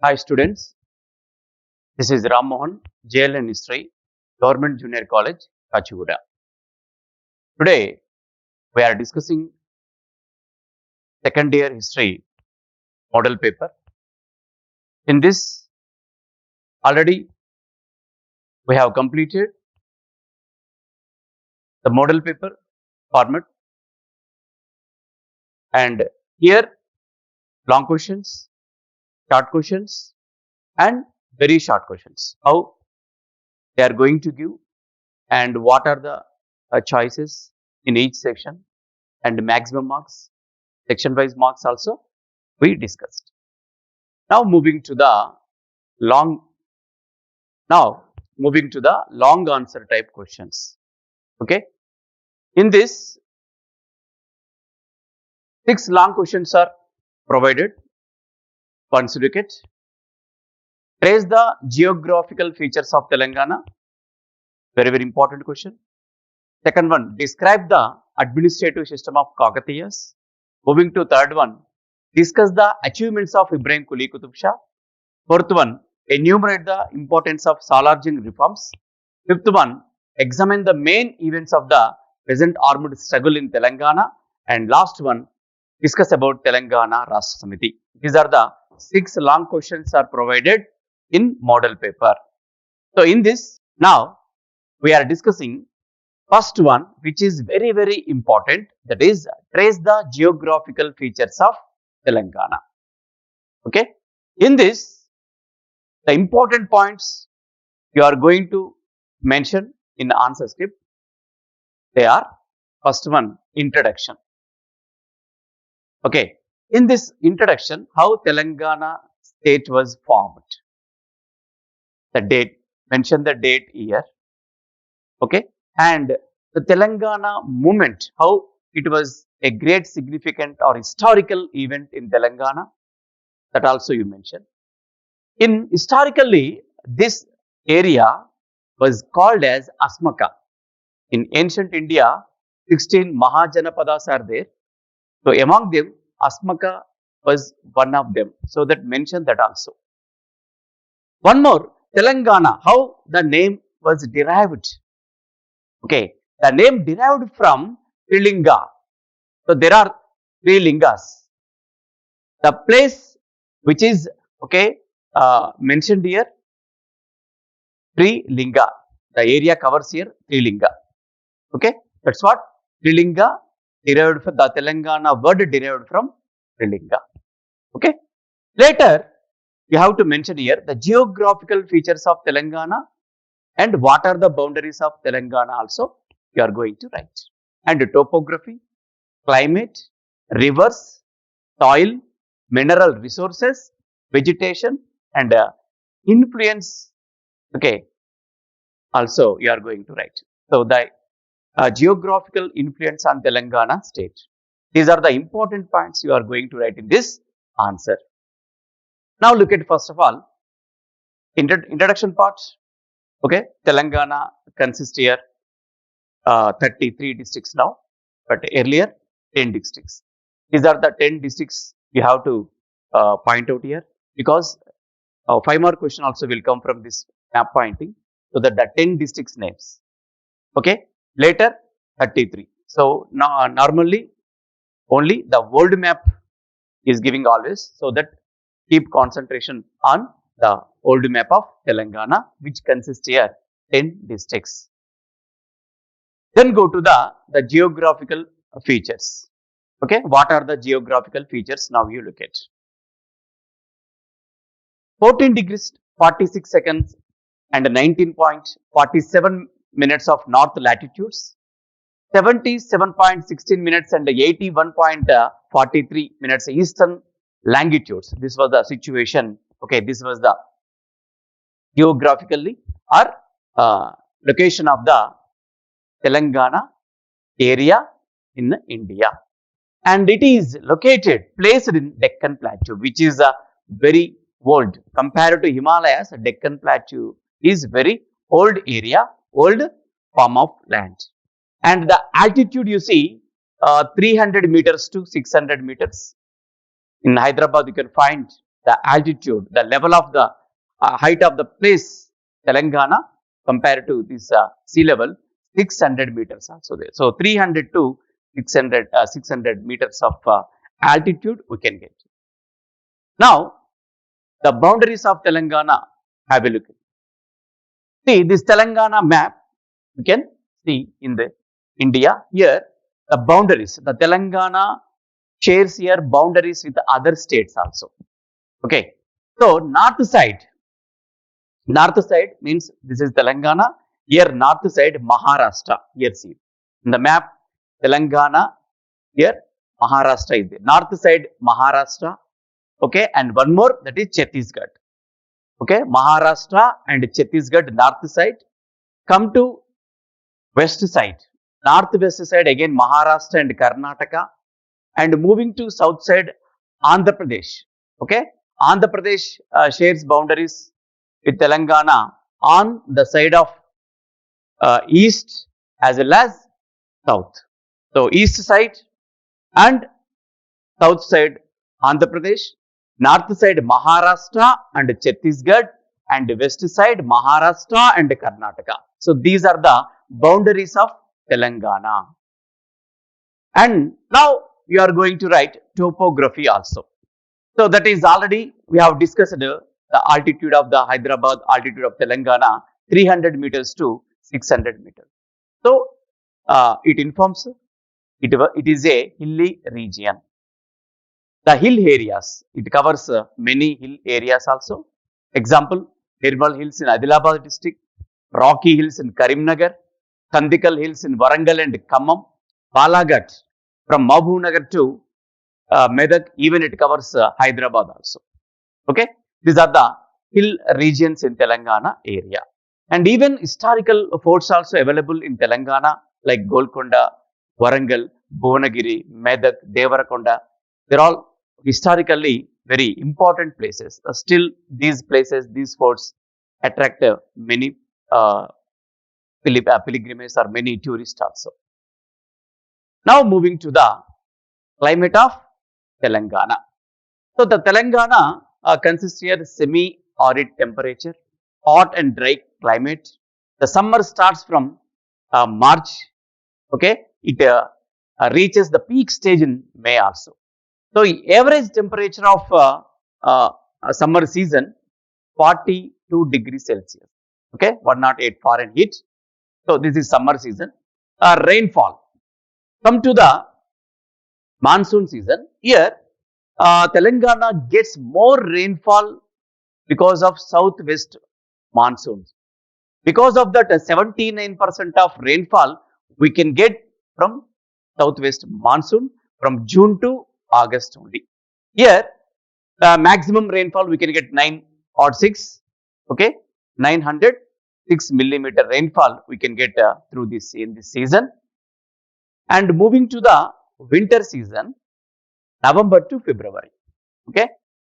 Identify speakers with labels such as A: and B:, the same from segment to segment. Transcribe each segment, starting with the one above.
A: Hi students, this is Ram Mohan, JLN History, Government Junior College, Kachigoda. Today we are discussing second year history model paper. In this, already we have completed the model paper format, and here long questions, short questions, and very short questions. How they are going to give and what are the choices in each section and maximum marks, section wise marks also we discussed. Now moving to the long long answer type questions. Okay, in this 6 long questions are provided. Once you look at, trace the geographical features of Telangana. Very important question. Second one, describe the administrative system of Kakatiyas. Moving to third one, discuss the achievements of Ibrahim Quli Qutub Shah. Fourth one, enumerate the importance of Salarjung reforms. Fifth one, examine the main events of the present armed struggle in Telangana. And last one, discuss about Telangana Rashtra Samiti. These are the 6 long questions are provided in model paper. So in this, now we are discussing first one, which is very important, that is trace the geographical features of Telangana. Okay, in this, the important points you are going to mention in the answer script, they are first one, introduction. Okay, in this introduction, how Telangana state was formed, the date, mention the date year. Okay, and the Telangana movement, how it was a great significant or historical event in Telangana, that also you mentioned. In historically, this area was called as Asmaka. In ancient India, 16 Mahajanapadas are there. So among them, Asmaka was one of them. So that mention that also. One more, Telangana, how the name was derived. Okay, the name derived from Trilinga. So there are 3 lingas. The place which is mentioned here, Trilinga. The area covers here Trilinga. Okay, that's what Trilinga derived from the Telangana word derived from Trilinga. Okay, later you have to mention here the geographical features of Telangana and what are the boundaries of Telangana also you are going to write. And topography, climate, rivers, soil, mineral resources, vegetation, and influence. Okay, also you are going to write. So the geographical influence on Telangana state. These are the important points you are going to write in this answer. Now look at first of all, introduction part. Okay, Telangana consists here 33 districts now, but earlier 10 districts. These are the 10 districts you have to point out here, because 5 more question also will come from this map pointing. So that the 10 districts names. Okay, later 33. So now normally only the world map is giving always, so that keep concentration on the old map of Telangana, which consists here 10 districts. Then go to the geographical features. Okay, what are the geographical features? Now you look at 14 degrees 46 seconds and 19.47 minutes of north latitudes, 77.16 minutes and 81.43 minutes eastern longitudes. This was the situation. Okay, this was the geographically or location of the Telangana area in India, and it is located, placed in Deccan Plateau, which is a very old, compared to Himalayas. Deccan Plateau is very old area, old form of land, and the altitude you see 300 meters to 600 meters. In Hyderabad you can find the altitude, the level of the height of the place, Telangana, compared to this sea level, 600 meters also there. So 300 to 600 meters of altitude we can get. Now, the boundaries of Telangana, have a look. See this Telangana map, you can see in the India here, the boundaries, the Telangana shares here boundaries with other states also. Okay. So north side means this is Telangana. Here north side Maharashtra. Here see in the map Telangana. Here Maharashtra is there. North side Maharashtra. Okay, and one more, that is Chhattisgarh. Okay, Maharashtra and Chhattisgarh north side. Come to west side. Northwest side again Maharashtra and Karnataka. And moving to south side Andhra Pradesh. Okay, Andhra Pradesh shares boundaries with Telangana on the side of east as well as south. So east side and south side Andhra Pradesh, north side Maharashtra and Chhattisgarh, and west side Maharashtra and Karnataka. So these are the boundaries of Telangana. And now you are going to write topography also. So that is already we have discussed the altitude of the Hyderabad, altitude of Telangana, 300 meters to 600 meters. So it informs it is a hilly region. The hill areas, it covers many hill areas also. Example, Nirmal Hills in Adilabad district, Rocky Hills in Karimnagar, Kandikal Hills in Warangal and Khammam, Balaghat from Mahbubnagar to Medak, even it covers Hyderabad also. Okay, these are the hill regions in Telangana area. And even historical forts also available in Telangana like Golconda, Warangal, Bhuvanagiri, Medak, Devarakonda. They are all historically very important places. Still, these places, these forts attract many pilgrims or many tourists also. Now moving to the climate of Telangana. So the Telangana consists here semi-arid temperature, hot and dry climate. The summer starts from March. Okay, it reaches the peak stage in May also. So average temperature of summer season 42 degrees Celsius. Okay, 108 Fahrenheit. So this is summer season. Rainfall. Come to the monsoon season. Here, Telangana gets more rainfall because of southwest monsoons. Because of that, 79% of rainfall we can get from southwest monsoon from June to August only. Here, the maximum rainfall we can get 906. Okay, 906 millimeter rainfall we can get through this in this season. And moving to the winter season, November to February. Okay,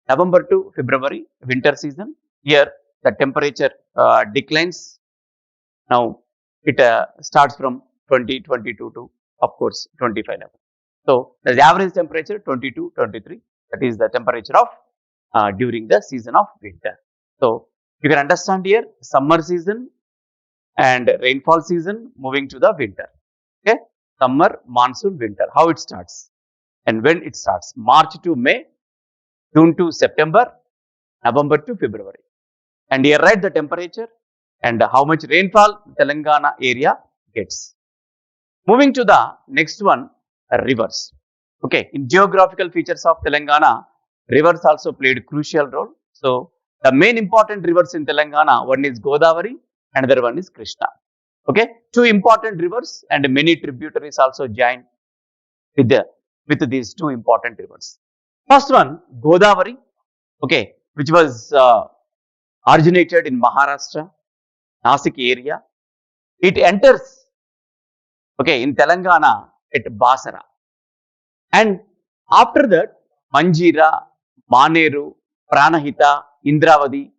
A: November to February, winter season. Here the temperature declines. Now it starts from 20, 22 to of course 25 level. So the average temperature 22, 23. That is the temperature of during the season of winter. So you can understand here summer season and rainfall season moving to the winter. Okay, summer, monsoon, winter. How it starts and when it starts? March to May, June to September, November to February. And here write the temperature and how much rainfall Telangana area gets. Moving to the next one, rivers. Okay, in geographical features of Telangana, rivers also played crucial role. So the main important rivers in Telangana, one is Godavari, another one is Krishna. Okay, two important rivers and many tributaries also join with these two important rivers. First one, Godavari, okay, which was originated in Maharashtra, Nasik area. It enters, okay, in Telangana at Basara. And after that, Manjira, Maneru, Pranahita, Indravati,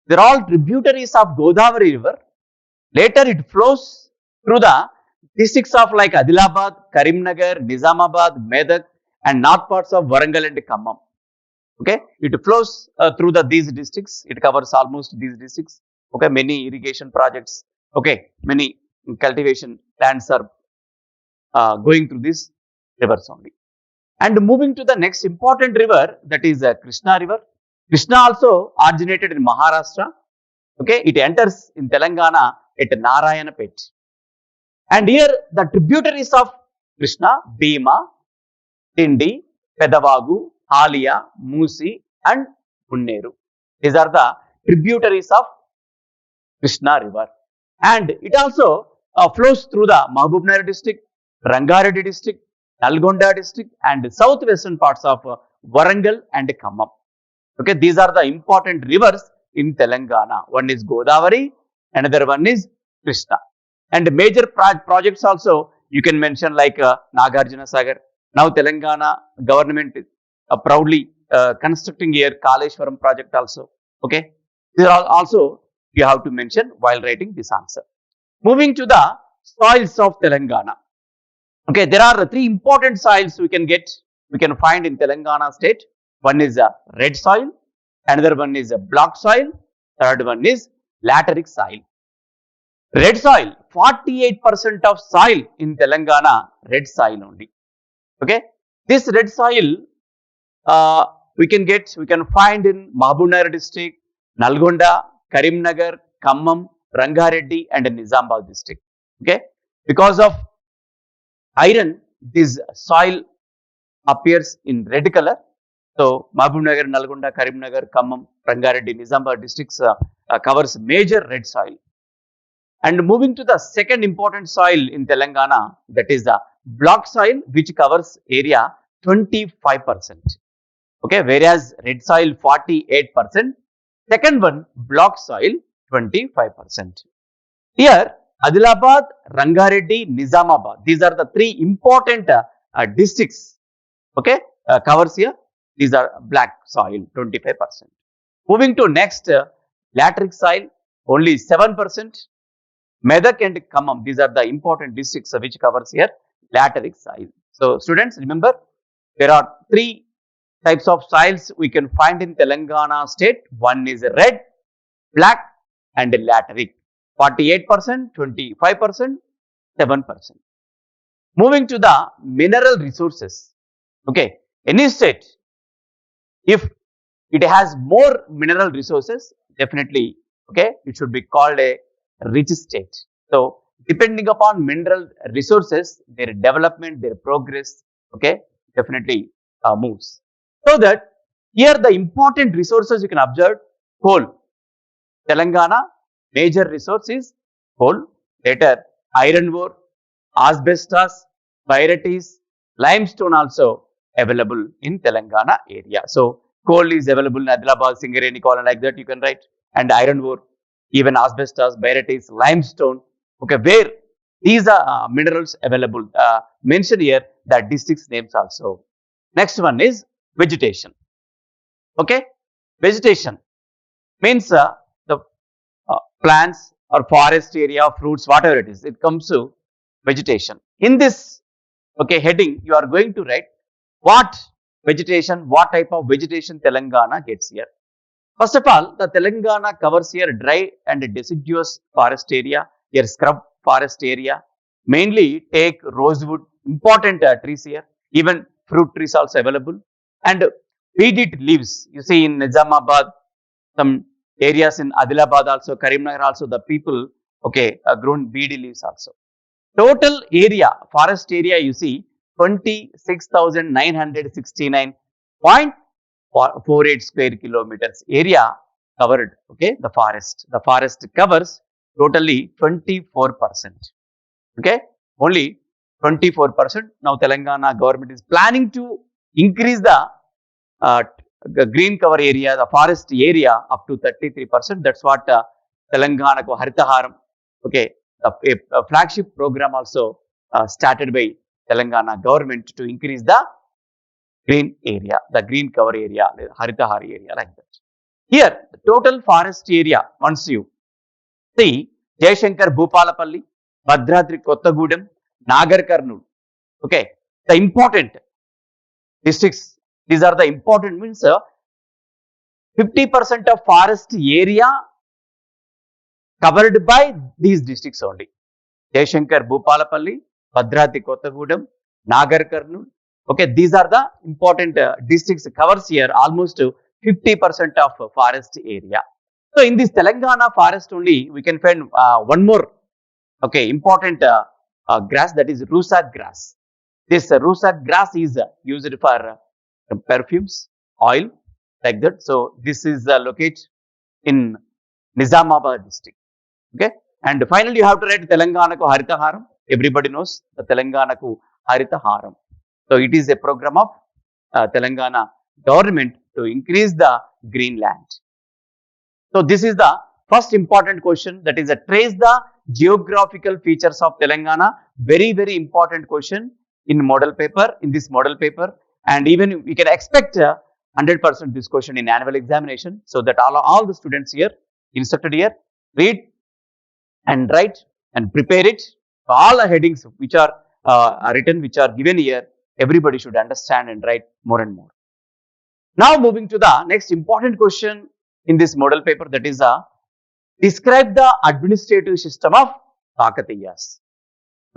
A: they are all tributaries of Godavari river. Later it flows through the districts of like Adilabad, Karimnagar, Nizamabad, Medak and north parts of Warangal and Khammam. Okay, it flows through these districts. It covers almost these districts. Okay, many irrigation projects. Okay, many cultivation lands are going through these rivers only. And moving to the next important river, that is Krishna River. Krishna also originated in Maharashtra. Okay, it enters in Telangana at Narayanapet. And here the tributaries of Krishna, Bhima, Tindi, Pedavagu, Alia, Musi, and Munneru. These are the tributaries of Krishna River. And it also flows through the Mahabubnagar district, Rangareddy district, Nalgonda district, and southwestern parts of Warangal and Khammam. Okay, these are the important rivers in Telangana. One is Godavari, another one is Krishna. And major projects also you can mention like Nagarjuna Sagar. Now Telangana government is proudly constructing here Kaleshwaram project also. Okay, these are also you have to mention while writing this answer. Moving to the soils of Telangana. Okay, there are three important soils we can find in Telangana state. One is a red soil, another one is a black soil, third one is lateric soil. Red soil, 48% of soil in Telangana, red soil only. Okay, this red soil we can find in Mahabubnagar district, Nalgonda, Karimnagar, Khammam, Rangareddy, and Nizamabad district. Okay, because of iron, this soil appears in red color. So Mahabubnagar, Nalgonda, Karimnagar, Khammam, Rangareddy, Nizamabad districts covers major red soil. And moving to the second important soil in Telangana, that is the black soil, which covers area 25%. Okay, whereas red soil 48%, second one black soil 25%. Here Adilabad, Rangareddy, Nizamabad, these are the three important districts. Okay, covers here. These are black soil 25%. Moving to next lateric soil, only 7%. Medak and Khammam, these are the important districts which covers here lateric soil. So students, remember there are three types of soils we can find in Telangana state. One is red, black, and lateric. 48%, 25%, 7%. Moving to the mineral resources. Okay, any state, if it has more mineral resources, definitely, okay, it should be called a rich state. So depending upon mineral resources, their development, their progress, okay, definitely moves. So that here the important resources you can observe: coal. Telangana major resource is coal. Later iron ore, asbestos, pyrites, limestone also available in Telangana area. So coal is available in Adilabad, Singareni, Kola, like that you can write, and iron ore, even asbestos, pyrites, limestone. Okay, where these are minerals available. Mentioned here the districts names also. Next one is vegetation. Okay, vegetation means the plants or forest area, fruits, whatever it is. It comes to vegetation. In this heading, you are going to write what vegetation, what type of vegetation Telangana gets here. First of all, the Telangana covers here dry and deciduous forest area, here scrub forest area, mainly take rosewood, important trees here, even fruit trees also available, and weed leaves. You see in Nizamabad, some areas in Adilabad also, Karimnagar also, the people, grown bead leaves also. Total area, forest area, you see 26,969.48 square kilometers area covered. Okay, the forest covers totally 24%. Okay, only 24%. Now Telangana government is planning to increase the green cover area, the forest area, up to 33%. That's what Telangana ko Haritaharam. Okay, a flagship program also started by Telangana government to increase the green area, the green cover area, the Haritahari area, like that. Here, the total forest area, once you see, Jayashankar Bhupalapalli, Bhadradri Kottagudem, Nagar Karnool. Okay, the important districts, these are the important means 50% of forest area covered by these districts only. Jayashankar, Bhupalapalli, Bhadrati, Kottagudem, Nagar Kurnool. Okay, these are the important districts covers here almost 50% of forest area. So in this Telangana forest only, we can find one more important grass, that is Rusak grass. This Rusak grass is used for perfumes, oil, like that. So this is located in Nizamabad district. Okay, and finally you have to write Telanganaku Harita Haram. Everybody knows the Telanganaku Harita Haram. So it is a program of Telangana government to increase the green land. So this is the first important question, that is trace the geographical features of Telangana. Very, very important question in model paper, in this model paper, and even we can expect 100% this question in annual examination, so that all the students here, instructed here, read and write and prepare it. All the headings which are written, which are given here, everybody should understand and write more and more. Now moving to the next important question in this model paper, that is describe the administrative system of Kakatiyas.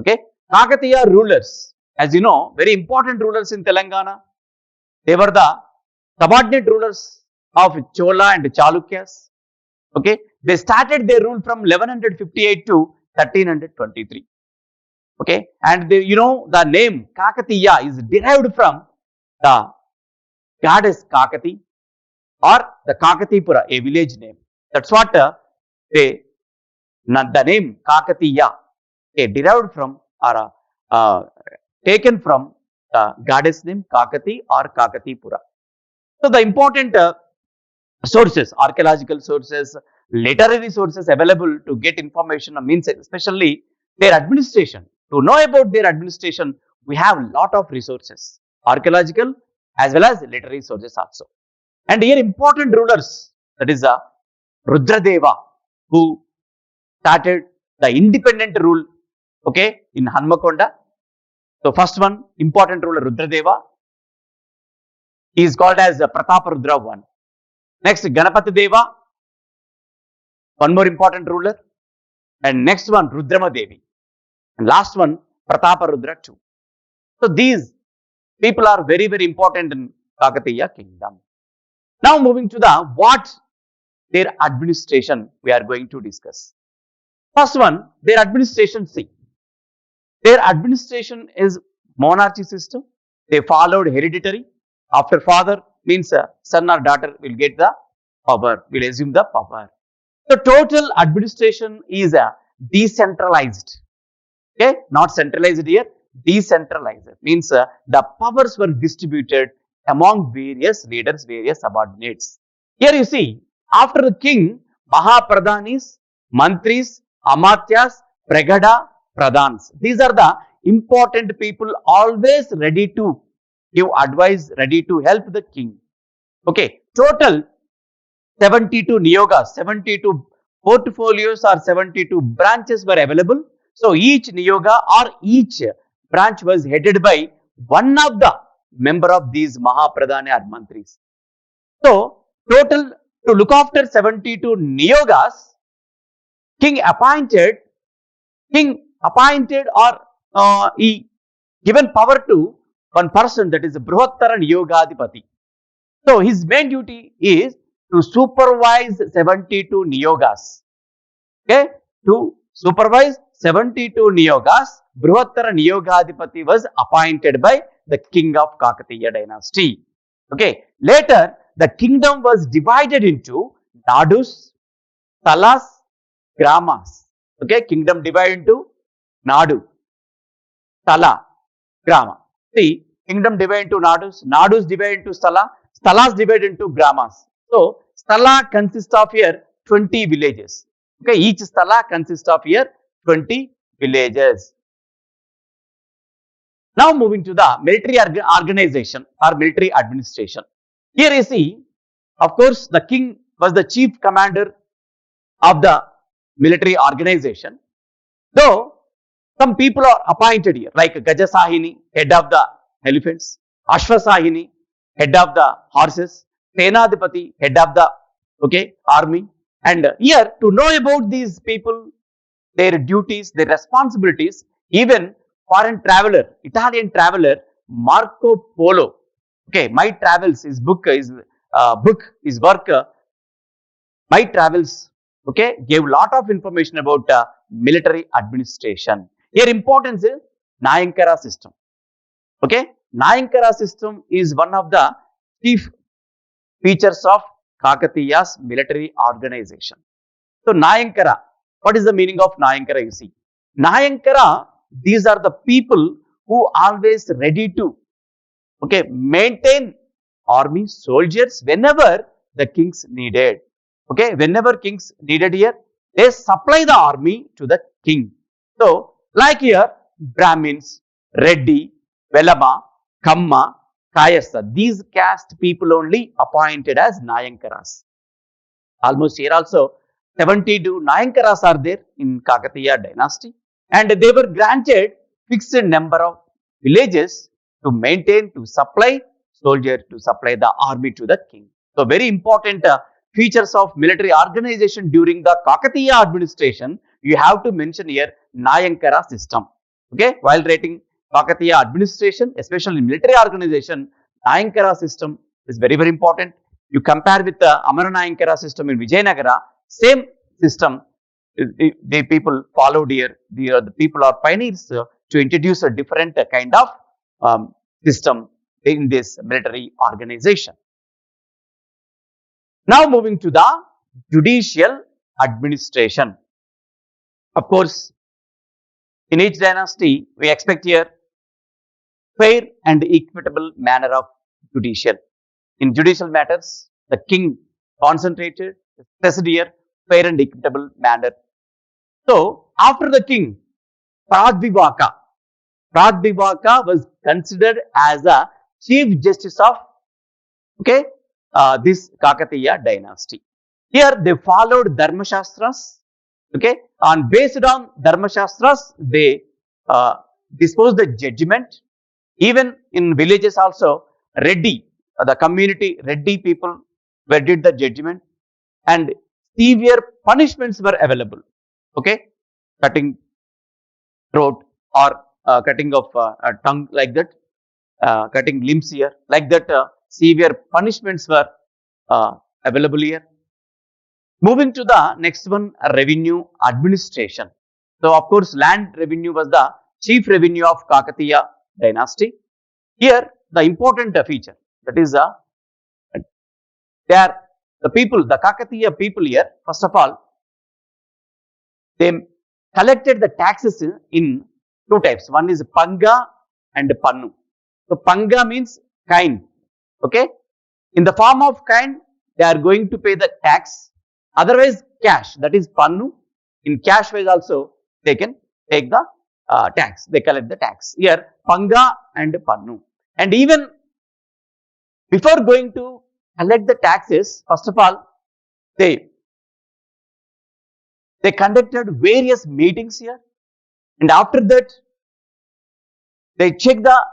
A: Okay, Kakatiya rulers, as you know, very important rulers in Telangana. They were the subordinate rulers of Chola and Chalukyas. Okay, they started their rule from 1158 to 1323. Okay, and they, the name Kakatiya is derived from the goddess Kakati or the Kakatipura, a village name. That's what the name Kakatiya derived from or taken from the goddess name Kakati or Kakatipura. So the important sources, archaeological sources, literary sources available to get information means especially their administration. To know about their administration, we have a lot of resources, archaeological as well as literary sources also. And here important rulers, that is Rudradeva, who started the independent rule, okay, in Hanmakonda. So first one, important ruler Rudradeva, he is called as Prataparudra I. Next, Ganapati Deva, one more important ruler. And next one, Rudrama Devi. And last one, Prataparudra II. So these people are very, very important in Kakatiya kingdom. Now moving to the what their administration we are going to discuss. First one, their administration, see. Their administration is monarchy system. They followed hereditary. After father means son or daughter will get the power, will assume the power. The total administration is decentralized. Okay, not centralized here, decentralized. Means the powers were distributed among various leaders, various subordinates. Here you see, after the king, Mahapradhanis, Mantris, Amatyas, Pragada, Pradhans. These are the important people always ready to give advice, ready to help the king. Okay, total 72 niyogas, 72 portfolios or 72 branches were available. So each niyoga or each branch was headed by one of the member of these Mahapradhani or Mantris. So total, to look after 72 niyogas, king appointed or he given power to one person, that is Brihattara Niyogadipati. So his main duty is to supervise 72 niyogas. Okay, to supervise 72 niyogas, Brihattara Niyogadipati was appointed by the king of Kakatiya dynasty. Okay, later the kingdom was divided into Nadus, Talas, Gramas. Okay, kingdom divided into Nadu, Tala, Grama. See, kingdom divided into Nadus, Nadus divided into Stala, Stalas divided into Gramas. So, Stala consists of here 20 villages. Okay, each Stala consists of here 20 villages. Now moving to the military organization or military administration. Here you see, of course, the king was the chief commander of the military organization. Though some people are appointed here, like Gajasahini, head of the elephants, Ashwasahini, head of the horses, Senadipati, head of the army. And here to know about these people, their duties, their responsibilities, even foreign traveler, Italian traveler Marco Polo. My travels, his book, his work, My Travels, gave lot of information about military administration. Here importance is Nayankara system. Nayankara system is one of the chief features of Kakatiya's military organization. So Nayankara, what is the meaning of Nayankara? You see, Nayankara, these are the people who always ready to maintain army soldiers whenever the kings needed. Whenever kings needed here, they supply the army to the king. So, like here, Brahmins, Reddy, Velama, Kamma, Kayasa, these caste people only appointed as Nayankaras. Almost here also 72 Nayankaras are there in Kakatiya dynasty, and they were granted fixed number of villages to maintain, to supply soldiers, to supply the army to the king. So very important features of military organization during the Kakatiya administration, you have to mention here Nayankara system. While rating Kakatiya administration, especially military organization, Nayankara system is very, very important. You compare with the Amara Nayankara system in Vijayanagara, same system, the people followed here. The people are pioneers to introduce a different kind of system in this military organization. Now moving to the judicial administration. Of course, in each dynasty, we expect here fair and equitable manner of judicial. In judicial matters, the king concentrated, stressed here, fair and equitable manner. So, after the king, Pradvivaka was considered as a chief justice of this Kakatiya dynasty. Here they followed Dharmashastras. And based on Dharmashastras, they disposed the judgment. Even in villages also, Reddy, the community Reddy people did the judgment, and severe punishments were available. Cutting throat or cutting of tongue like that, cutting limbs here like that. Severe punishments were available here. Moving to the next one, revenue administration. So, of course, land revenue was the chief revenue of Kakatiya dynasty. Here, the important feature, that is the people, the Kakatiya people here, first of all, they collected the taxes in two types. One is Panga and Pannu. So, Panga means kind. In the form of kind, they are going to pay the tax. Otherwise, cash, that is Pannu. In cash wise also, they can take the tax. They collect the tax. Here, Panga and Pannu. And even before going to collect the taxes, first of all, they conducted various meetings here. And after that, they check the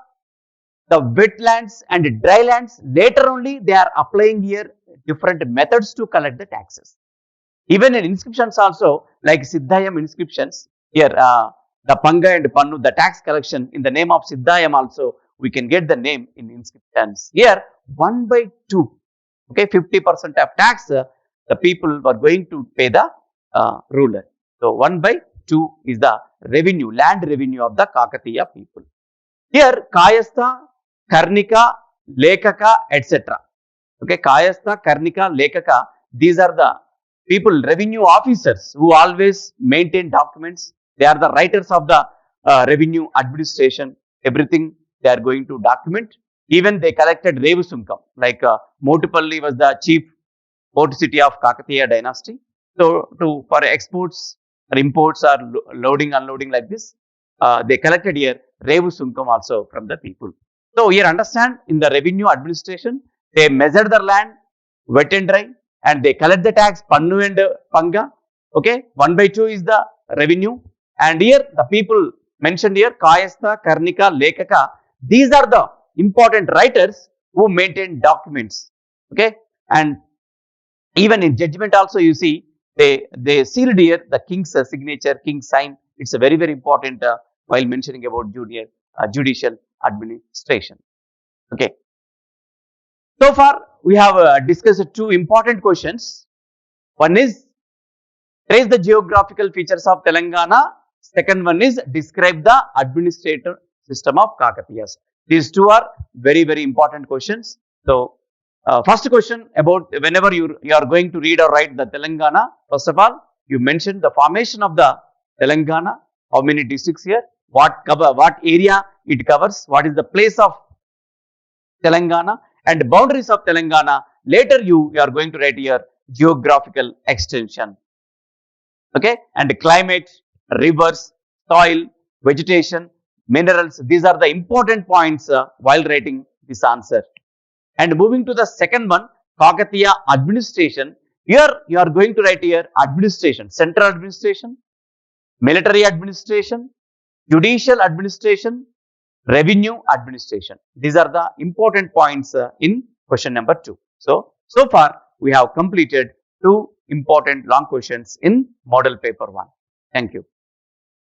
A: wetlands and drylands. Later only, they are applying here different methods to collect the taxes. Even in inscriptions also, like Siddhayam inscriptions, here the Panga and Pannu, the tax collection in the name of Siddhayam also, we can get the name in inscriptions. Here, 1/2, 50% of tax, the people were going to pay the ruler. So, 1/2 is the revenue, land revenue of the Kakatiya people. Here, Kayastha, Karnika, Lekaka, etc. Kayastha, Karnika, Lekaka, these are the people, revenue officers who always maintain documents. They are the writers of the revenue administration. Everything they are going to document. Even they collected Revu Sunkam, like Motupalli was the chief port city of Kakatiya dynasty. So, for exports or imports or loading, unloading like this, they collected here Revu Sunkam also from the people. So, here understand, in the revenue administration, they measure the land, wet and dry, and they collect the tax, Pannu and Panga. 1/2 is the revenue. And here the people mentioned here, Kayastha, Karnika, Lekaka, these are the important writers who maintain documents. And even in judgment also, you see, they sealed here the king's signature, king's sign. It's a very, very important while mentioning about judicial administration. Okay. So far, we have discussed two important questions. One is trace the geographical features of Telangana. Second one is describe the administrative system of Kakatiyas. These two are very, very important questions. So, first question about whenever you are going to read or write the Telangana, first of all, you mention the formation of the Telangana, how many districts here, what area it covers, what is the place of Telangana and boundaries of Telangana. Later you are going to write here geographical extension. Okay, and climate, rivers, soil, vegetation, minerals. These are the important points while writing this answer. And moving to the second one, Kakatiya administration. Here you are going to write here administration, central administration, military administration, judicial administration, revenue administration. These are the important points in question number 2. So far we have completed 2 important long questions in model paper 1. Thank you.